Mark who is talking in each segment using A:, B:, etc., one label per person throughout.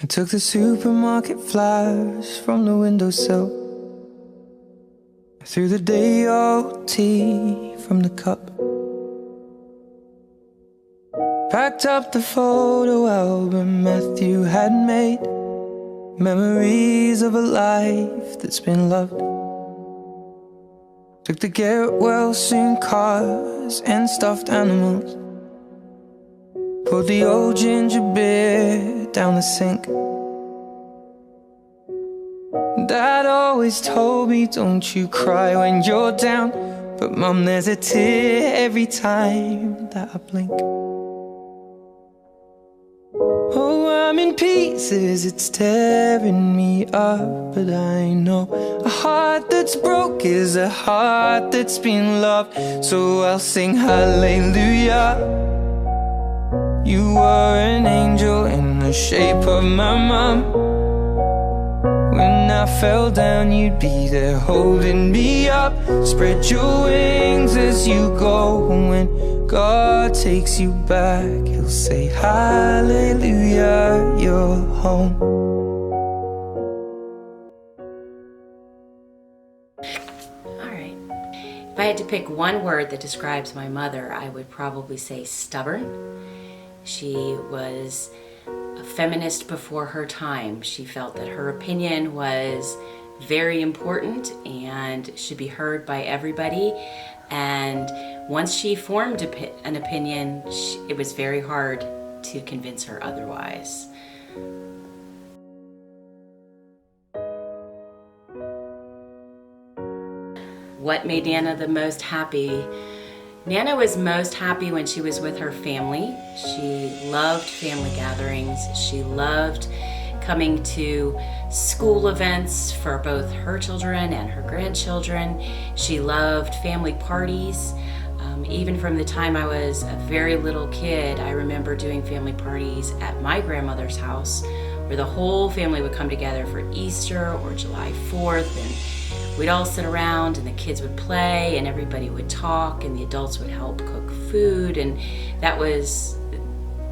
A: I took the supermarket flyers from the windowsill. I threw the day-old tea from the cup. Packed up the photo album Matthew had made, memories of a life that's been loved. Took the get-well-soon cars and stuffed animals. Poured the old ginger beer down the sink. Dad always told me, don't you cry when you're down. But Mum, there's a tear every time that I blink. Oh, I'm in pieces, it's tearing me up. But I know a heart that's broke is a heart that's been loved. So I'll sing hallelujah. You were an angel in the shape of my mom. When I fell down, you'd be there holding me up. Spread your wings as you go. When God takes you back, He'll say hallelujah, you're home.
B: Alright, if I had to pick one word that describes my mother, I would probably say stubborn. She was a feminist before her time. She felt that her opinion was very important and should be heard by everybody. And once she formed an opinion, it was very hard to convince her otherwise. What made Nana the most happy? Nana was most happy when she was with her family. She loved family gatherings. She loved coming to school events for both her children and her grandchildren. She loved family parties. Even from the time I was a very little kid, I remember doing family parties at my grandmother's house where the whole family would come together for Easter or July 4th, and we'd all sit around and the kids would play and everybody would talk and the adults would help cook food, and that was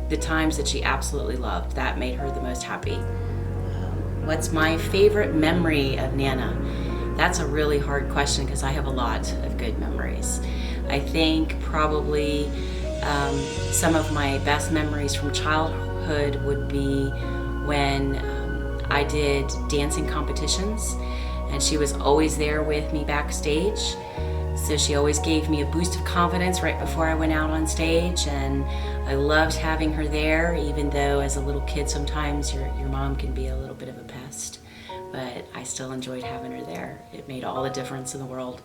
B: the times that she absolutely loved. That made her the most happy. What's my favorite memory of Nana? That's a really hard question because I have a lot of good memories. I think probably some of my best memories from childhood would be when I did dancing competitions, and she was always there with me backstage. So she always gave me a boost of confidence right before I went out on stage, and I loved having her there, even though as a little kid sometimes your mom can be a little bit of a pest. But I still enjoyed having her there. It made all the difference in the world.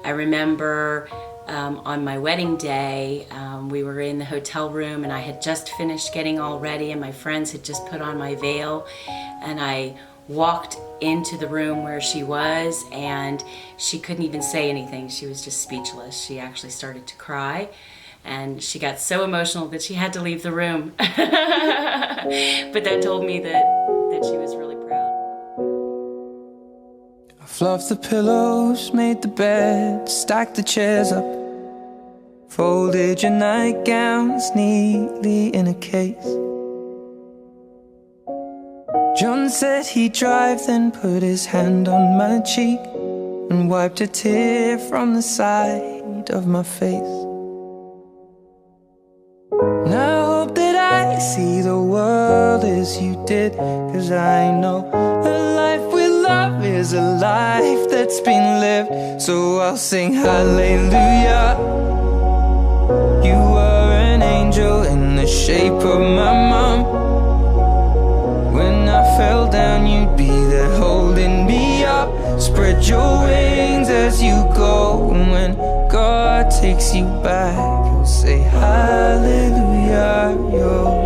B: I remember on my wedding day, we were in the hotel room and I had just finished getting all ready and my friends had just put on my veil, and I walked into the room where she was and she couldn't even say anything. She was just speechless. She actually started to cry and she got so emotional that she had to leave the room. But that told me that she was really proud.
A: I fluffed the pillows, made the bed, stacked the chairs up, folded your nightgowns neatly in a case. John said he'd drive, then put his hand on my cheek and wiped a tear from the side of my face. And I hope that I see the world as you did, 'cause I know a life with love is a life that's been lived. So I'll sing hallelujah. You were an angel in the shape of my mom. When I fell down, you'd be there holding me up. Spread your wings as you go. And when God takes you back, He'll say hallelujah, you're